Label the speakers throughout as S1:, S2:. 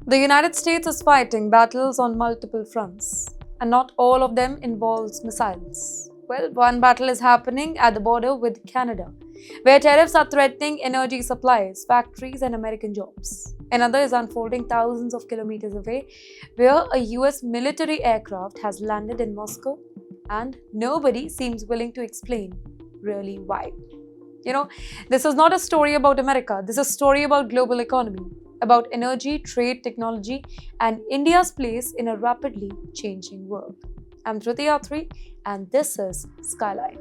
S1: The United States is fighting battles on multiple fronts, and not all of them involves missiles. Well, one battle is happening at the border with Canada, where tariffs are threatening energy supplies, factories, and American jobs. Another is unfolding thousands of kilometers away, where a US military aircraft has landed in Moscow, and nobody seems willing to explain really why. This is not a story about America, this is a story about global economy, about energy, trade, technology, and India's place in a rapidly changing world. I'm Driti Atri, and this is Skyline.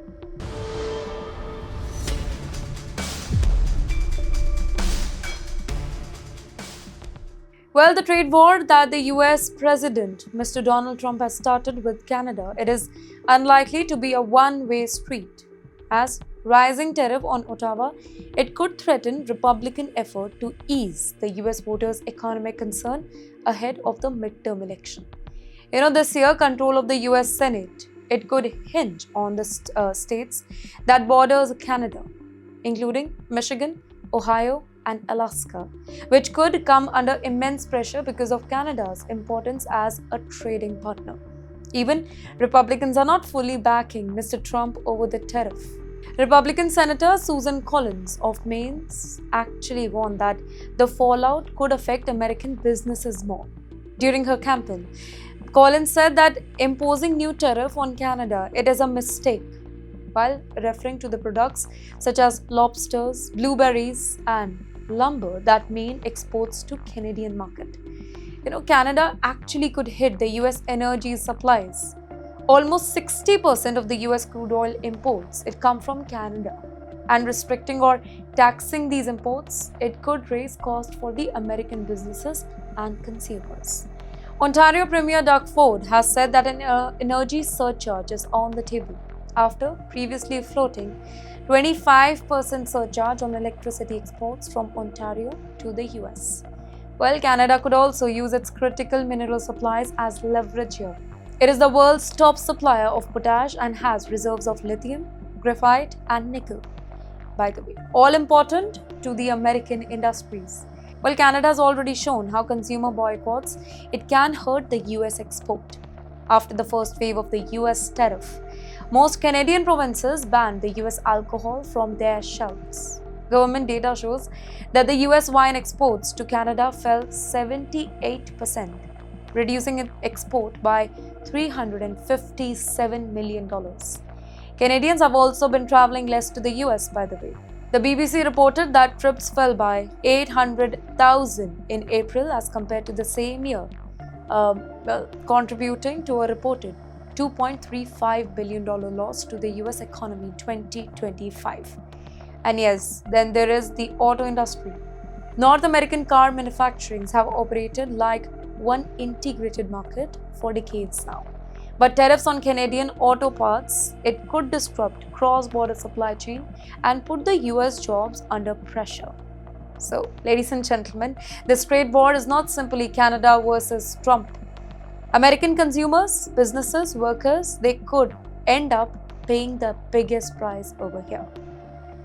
S1: Well, the trade war that the US President, Mr. Donald Trump, has started with Canada, it is unlikely to be a one-way street. As rising tariff on Ottawa, it could threaten Republican effort to ease the US voters' economic concern ahead of the midterm election. This year, control of the US Senate, it could hinge on the states that borders Canada, including Michigan, Ohio, and Alaska, which could come under immense pressure because of Canada's importance as a trading partner. Even Republicans are not fully backing Mr. Trump over the tariff. Republican Senator Susan Collins of Maine actually warned that the fallout could affect American businesses more. During her campaign, Collins said that imposing new tariff on Canada, it is a mistake, while referring to the products such as lobsters, blueberries, and lumber that mean exports to Canadian market. Canada actually could hit the US energy supplies. Almost 60% of the US crude oil imports, it come from Canada. And restricting or taxing these imports, it could raise costs for the American businesses and consumers. Ontario Premier Doug Ford has said that an energy surcharge is on the table after previously floating 25% surcharge on electricity exports from Ontario to the US. Well, Canada could also use its critical mineral supplies as leverage here. It is the world's top supplier of potash and has reserves of lithium, graphite, and nickel. By the way, all important to the American industries. Well, Canada has already shown how consumer boycotts, it can hurt the US export. After the first wave of the US tariff, most Canadian provinces banned the US alcohol from their shelves. Government data shows that the US wine exports to Canada fell 78%, reducing its export by $357 million. Canadians have also been traveling less to the US, by the way. The BBC reported that trips fell by 800,000 in April as compared to the same year, contributing to a reported $2.35 billion loss to the US economy in 2025. And yes, then there is the auto industry. North American car manufacturers have operated like one integrated market for decades now. But tariffs on Canadian auto parts, it could disrupt cross-border supply chain and put the US jobs under pressure. So, ladies and gentlemen, this trade war is not simply Canada versus Trump. American consumers, businesses, workers, they could end up paying the biggest price over here.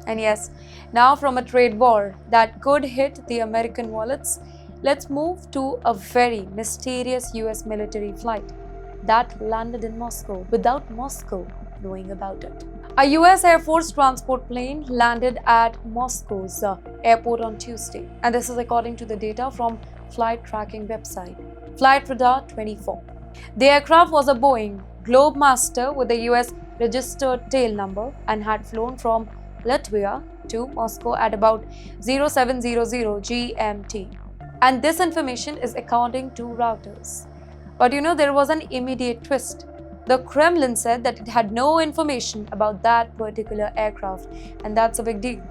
S1: And yes, now from a trade war that could hit the American wallets, let's move to a very mysterious US military flight that landed in Moscow without Moscow knowing about it. A US Air Force transport plane landed at Moscow's airport on Tuesday, and this is according to the data from flight tracking website Flight Radar 24. The aircraft was a Boeing Globemaster with a US registered tail number and had flown from Latvia to Moscow at about 0700 GMT. And this information is according to Reuters. But there was an immediate twist. The Kremlin said that it had no information about that particular aircraft, and that's a big deal.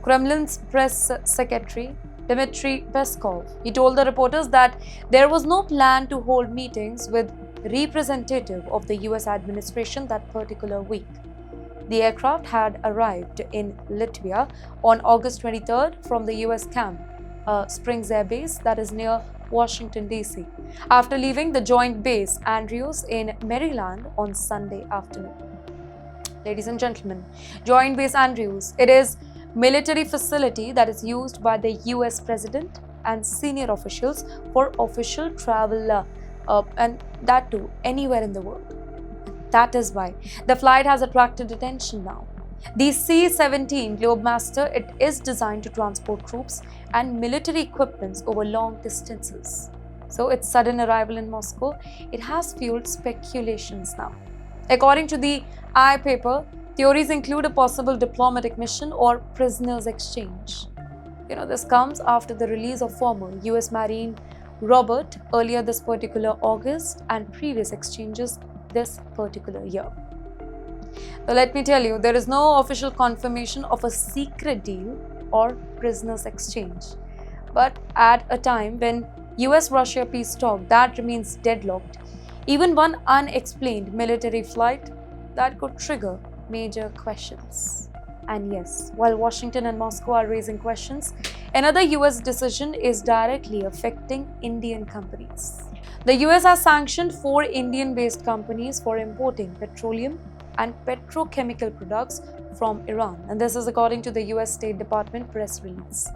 S1: Kremlin's press secretary, Dmitry Peskov, he told the reporters that there was no plan to hold meetings with representatives of the US administration that particular week. The aircraft had arrived in Latvia on August 23rd from the US camp, Springs Air Base that is near Washington, D.C., after leaving the Joint Base Andrews in Maryland on Sunday afternoon. Ladies and gentlemen, Joint Base Andrews, it is military facility that is used by the US President, and senior officials for official travel, and that too anywhere in the world. That is why the flight has attracted attention now. The C-17 Globemaster, it is designed to transport troops and military equipments over long distances. So its sudden arrival in Moscow, it has fueled speculations now. According to the I paper, theories include a possible diplomatic mission or prisoners exchange. This comes after the release of former U.S. Marine Robert earlier this particular August and previous exchanges this particular year. Now, let me tell you, there is no official confirmation of a secret deal or prisoners exchange. But at a time when US-Russia peace talk that remains deadlocked, even one unexplained military flight that could trigger major questions. And yes, while Washington and Moscow are raising questions, another US decision is directly affecting Indian companies. The US has sanctioned 4 Indian-based companies for importing petroleum and petrochemical products from Iran. And this is according to the US State Department press release.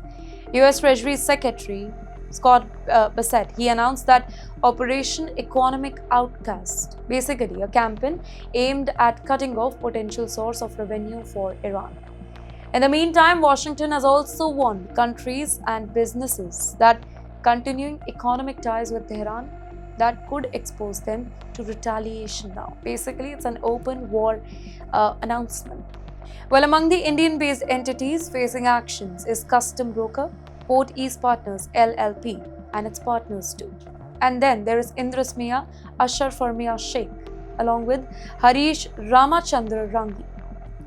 S1: US Treasury Secretary Scott Bassett, he announced that Operation Economic Outcast, basically a campaign aimed at cutting off potential source of revenue for Iran. In the meantime, Washington has also warned countries and businesses that continuing economic ties with Tehran that could expose them to retaliation now. Basically, it's an open war announcement. Well, among the Indian-based entities facing actions is Custom Broker, Port East Partners LLP and its partners too. And then there is Indras Mia Ashraf Farmia Sheikh along with Harish Ramachandra Rangi.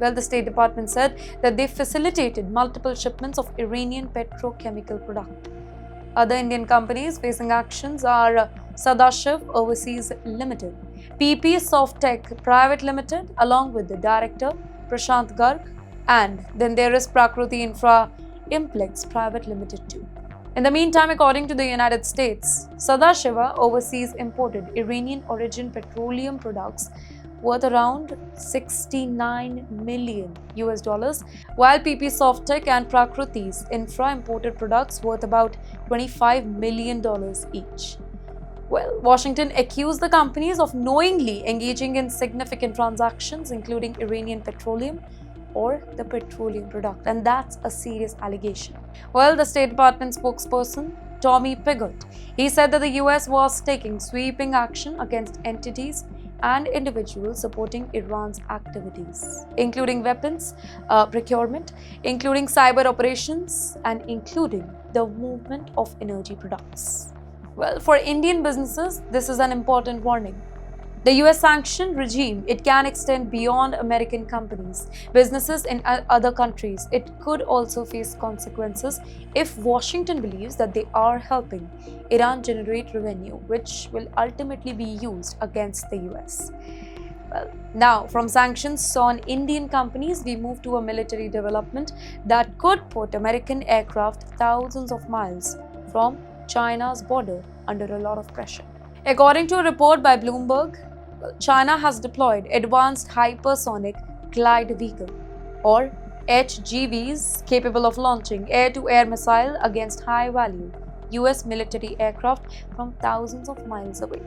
S1: Well, the State Department said that they facilitated multiple shipments of Iranian petrochemical product. Other Indian companies facing actions are Sadashiv Overseas Limited, PP Softtech Private Limited along with the director Prashant Garg, and then there is Prakriti Infra Implex Private Limited too. In the meantime, according to the United States, Sadashiva Overseas imported Iranian origin petroleum products worth around $69 million, while PP Softtech and Prakriti's Infra imported products worth about $25 million each. Well, Washington accused the companies of knowingly engaging in significant transactions, including Iranian petroleum or the petroleum product, and that's a serious allegation. Well, the State Department spokesperson, Tommy Pigott, he said that the US was taking sweeping action against entities and individuals supporting Iran's activities, including weapons procurement, including cyber operations, and including the movement of energy products. Well, for Indian businesses, this is an important warning. The US sanction regime, it can extend beyond American companies. Businesses in other countries, it could also face consequences if Washington believes that they are helping Iran generate revenue, which will ultimately be used against the US. Well, now from sanctions on Indian companies, we move to a military development that could put American aircraft thousands of miles from China's border under a lot of pressure. According to a report by Bloomberg, China has deployed Advanced Hypersonic Glide Vehicle or HGVs capable of launching air-to-air missile against high-value US military aircraft from thousands of miles away.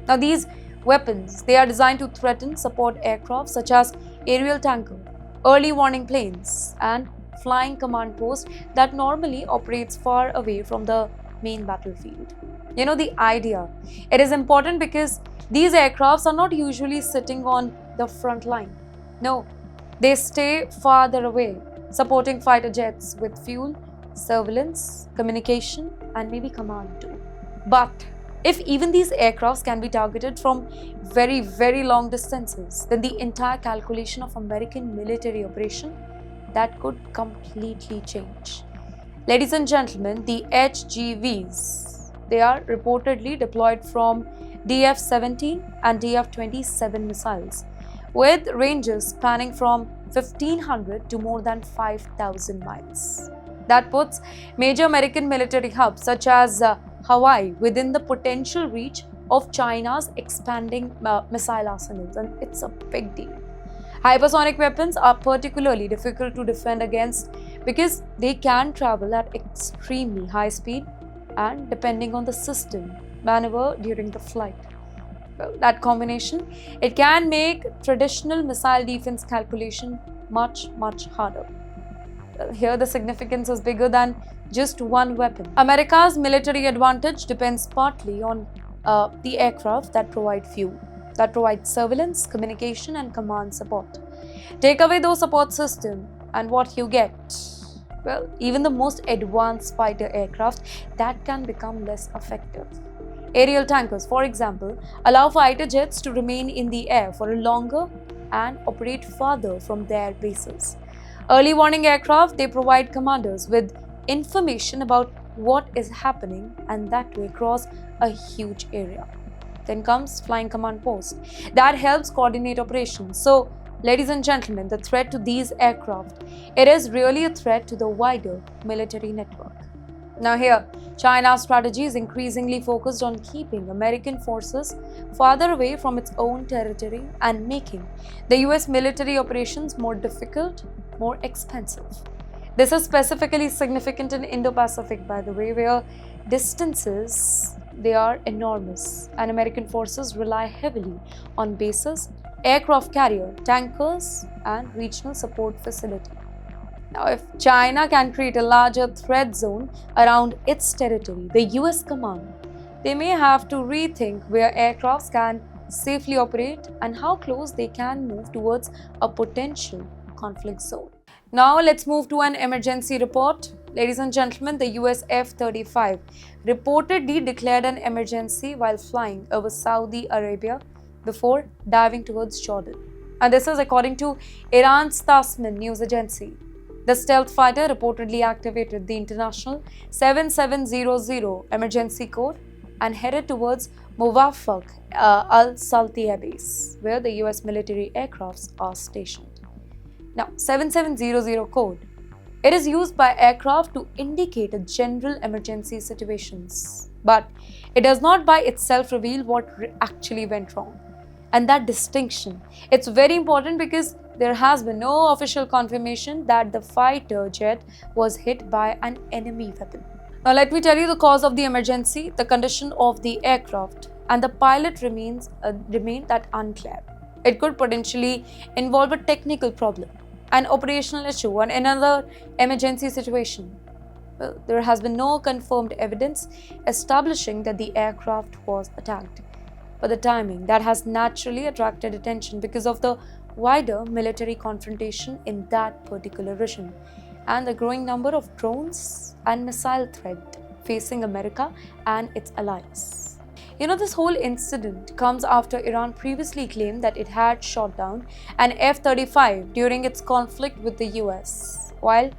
S1: Now these weapons, they are designed to threaten support aircraft such as aerial tanker, early warning planes and flying command post that normally operates far away from the main battlefield. The idea, it is important because these aircrafts are not usually sitting on the front line. No, they stay farther away, supporting fighter jets with fuel, surveillance, communication, and maybe command too. But if even these aircrafts can be targeted from very, very long distances, then the entire calculation of American military operation, that could completely change. Ladies and gentlemen, the HGVs, they are reportedly deployed from DF-17 and DF-27 missiles, with ranges spanning from 1,500 to more than 5,000 miles. That puts major American military hubs such as Hawaii within the potential reach of China's expanding missile arsenals, and it's a big deal. Hypersonic weapons are particularly difficult to defend against because they can travel at extremely high speed and depending on the system, maneuver during the flight. Well, that combination, it can make traditional missile defense calculation much harder. Here, the significance is bigger than just one weapon. America's military advantage depends partly on the aircraft that provide fuel, that provide surveillance, communication, and command support. Take away those support systems, and what you get? Well, even the most advanced fighter aircraft that can become less effective. Aerial tankers, for example, allow fighter jets to remain in the air for a longer and operate farther from their bases. Early warning aircraft, they provide commanders with information about what is happening and that way across a huge area. Then comes flying command post. That helps coordinate operations. So, ladies and gentlemen, the threat to these aircraft, it is really a threat to the wider military network. Now here, China's strategy is increasingly focused on keeping American forces farther away from its own territory and making the US military operations more difficult, more expensive. This is specifically significant in Indo-Pacific, by the way, where distances, they are enormous and American forces rely heavily on bases, aircraft carrier, tankers, and regional support facilities. Now, if China can create a larger threat zone around its territory, the US command, they may have to rethink where aircrafts can safely operate and how close they can move towards a potential conflict zone. Now, let's move to an emergency report. Ladies and gentlemen, the US F-35 reportedly declared an emergency while flying over Saudi Arabia before diving towards Jordan. And this is according to Iran's Tasmin news agency. The stealth fighter reportedly activated the international 7700 emergency code and headed towards Muwafaq al-Saltiya base, where the US military aircrafts are stationed. Now, 7700 code, it is used by aircraft to indicate a general emergency situations, but it does not by itself reveal what actually went wrong. And that distinction, it's very important because there has been no official confirmation that the fighter jet was hit by an enemy weapon. Now let me tell you the cause of the emergency, the condition of the aircraft, and the pilot remain that unclear. It could potentially involve a technical problem, an operational issue, or another emergency situation. Well, there has been no confirmed evidence establishing that the aircraft was attacked. But the timing, that has naturally attracted attention because of the wider military confrontation in that particular region and the growing number of drones and missile threat facing America and its allies. This whole incident comes after Iran previously claimed that it had shot down an F-35 during its conflict with the US, while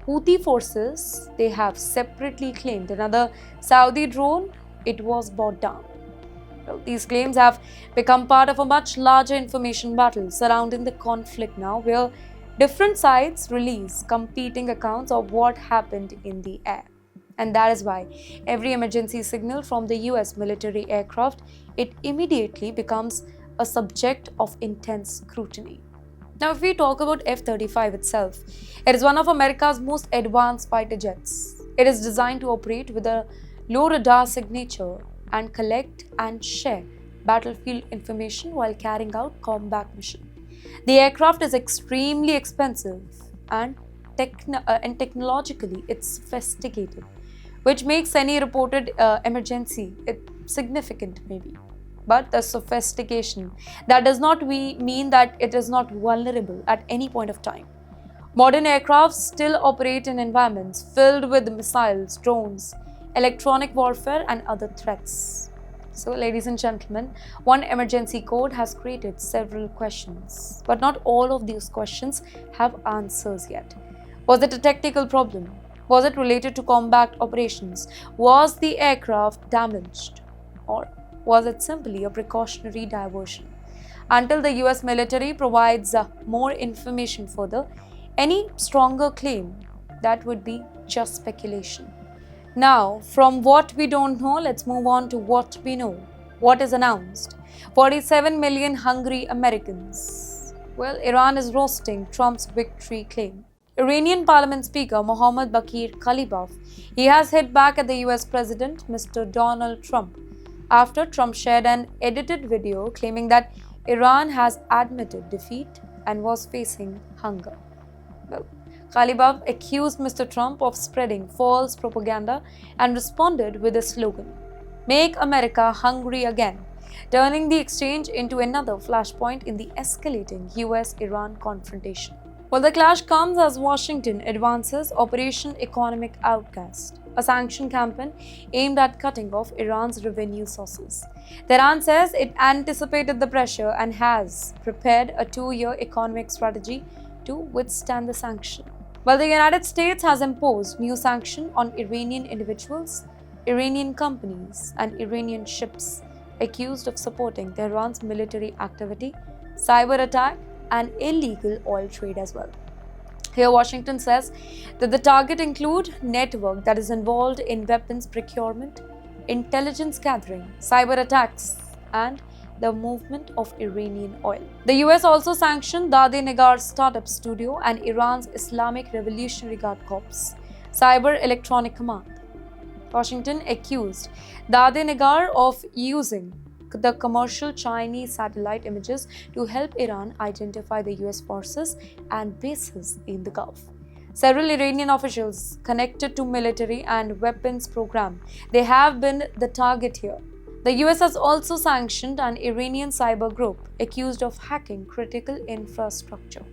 S1: Houthi forces, they have separately claimed another Saudi drone, it was brought down. These claims have become part of a much larger information battle surrounding the conflict now, where different sides release competing accounts of what happened in the air. And that is why every emergency signal from the US military aircraft, it immediately becomes a subject of intense scrutiny. Now, if we talk about F-35 itself, it is one of America's most advanced fighter jets. It is designed to operate with a low radar signature and collect and share battlefield information while carrying out combat mission. The aircraft is extremely expensive and technologically it's sophisticated, which makes any reported emergency significant maybe. But the sophistication, that does not mean that it is not vulnerable at any point of time. Modern aircraft still operate in environments filled with missiles, drones, electronic warfare and other threats. So, ladies and gentlemen, one emergency code has created several questions, but not all of these questions have answers yet. Was it a technical problem? Was it related to combat operations? Was the aircraft damaged? Or was it simply a precautionary diversion? Until the US military provides more information further, any stronger claim, that would be just speculation. Now, from what we don't know, let's move on to what we know. What is announced? 47 million hungry Americans. Well, Iran is roasting Trump's victory claim. Iranian Parliament Speaker Mohammad Bakir Kalibaf, he has hit back at the US President Mr. Donald Trump after Trump shared an edited video claiming that Iran has admitted defeat and was facing hunger. Well, Kalibaf accused Mr. Trump of spreading false propaganda and responded with a slogan, "Make America hungry again," turning the exchange into another flashpoint in the escalating US-Iran confrontation. Well, the clash comes as Washington advances Operation Economic Outcast, a sanction campaign aimed at cutting off Iran's revenue sources. Tehran says it anticipated the pressure and has prepared a 2-year economic strategy to withstand the sanction. While the United States has imposed new sanctions on Iranian individuals, Iranian companies, and Iranian ships accused of supporting Tehran's military activity, cyber attack, and illegal oil trade as well. Here, Washington says that the target include network that is involved in weapons procurement, intelligence gathering, cyber attacks, and the movement of Iranian oil. The US also sanctioned Dade Nagar's startup studio and Iran's Islamic Revolutionary Guard Corps, Cyber Electronic Command. Washington accused Dade Nagar of using the commercial Chinese satellite images to help Iran identify the US forces and bases in the Gulf. Several Iranian officials connected to military and weapons program, they have been the target here. The US has also sanctioned an Iranian cyber group accused of hacking critical infrastructure.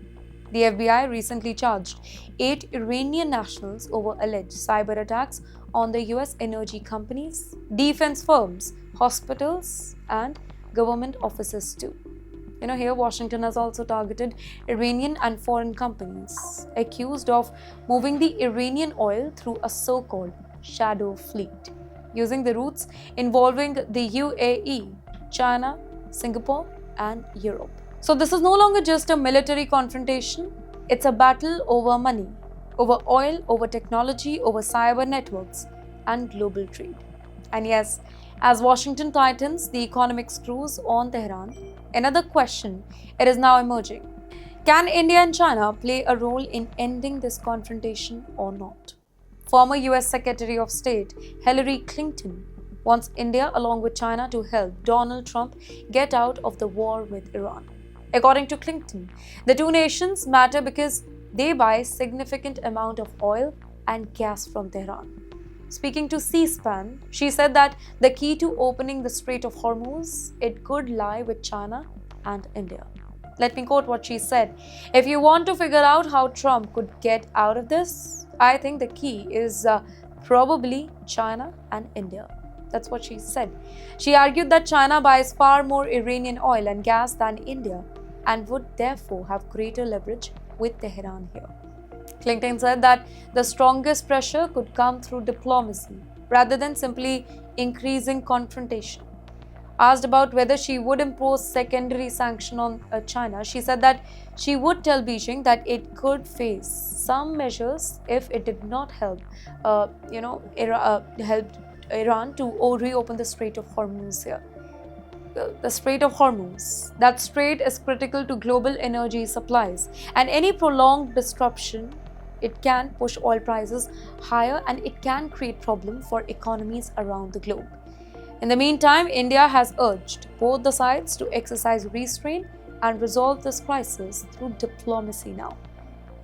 S1: The FBI recently charged 8 Iranian nationals over alleged cyber attacks on the US energy companies, defense firms, hospitals, and government offices too. Here Washington has also targeted Iranian and foreign companies accused of moving the Iranian oil through a so-called shadow fleet, using the routes involving the UAE, China, Singapore, and Europe. So this is no longer just a military confrontation, it's a battle over money, over oil, over technology, over cyber networks, and global trade. And yes, as Washington tightens the economic screws on Tehran, another question it is now emerging. Can India and China play a role in ending this confrontation or not? Former US Secretary of State Hillary Clinton wants India along with China to help Donald Trump get out of the war with Iran. According to Clinton, the two nations matter because they buy significant amount of oil and gas from Tehran. Speaking to C-SPAN, she said that the key to opening the Strait of Hormuz, it could lie with China and India. Let me quote what she said. "If you want to figure out how Trump could get out of this, I think the key is probably China and India." That's what she said. She argued that China buys far more Iranian oil and gas than India and would therefore have greater leverage with Tehran here. Clinton said that the strongest pressure could come through diplomacy rather than simply increasing confrontation. Asked about whether she would impose secondary sanction on China, she said that she would tell Beijing that it could face some measures if it did not help Iran to reopen the Strait of Hormuz here. The Strait of Hormuz. That strait is critical to global energy supplies, and any prolonged disruption, it can push oil prices higher and it can create problems for economies around the globe. In the meantime, India has urged both the sides to exercise restraint and resolve this crisis through diplomacy now.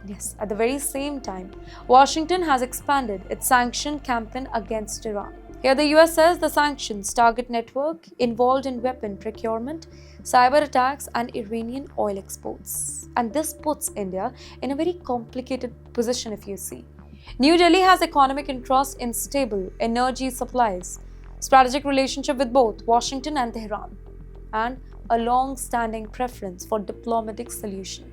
S1: Yes, at the very same time, Washington has expanded its sanction campaign against Iran. Here, the US says the sanctions target network involved in weapon procurement, cyber attacks, and Iranian oil exports. And this puts India in a very complicated position if you see. New Delhi has economic interest in stable energy supplies, strategic relationship with both Washington and Tehran, and a long-standing preference for diplomatic solution.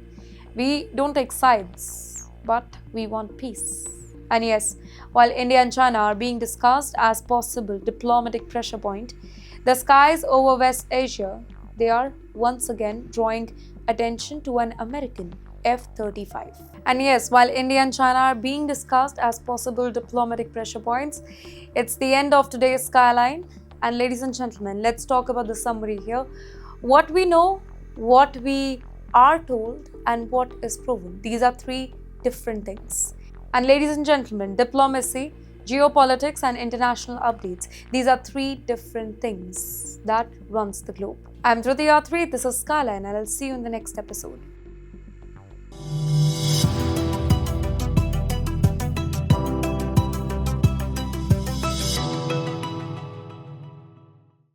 S1: We don't take sides, but we want peace. And yes, while India and China are being discussed as possible diplomatic pressure point, the skies over West Asia, they are once again drawing attention to an American F-35. And yes, while India and China are being discussed as possible diplomatic pressure points, it's the end of today's Skyline. And ladies and gentlemen, let's talk about the summary here. What we know, what we are told, and what is proven. These are three different things. And ladies and gentlemen, diplomacy, geopolitics and international updates, these are three different things that runs the globe. I'm Driti Atri, this is Skyline, and I'll see you in the next episode.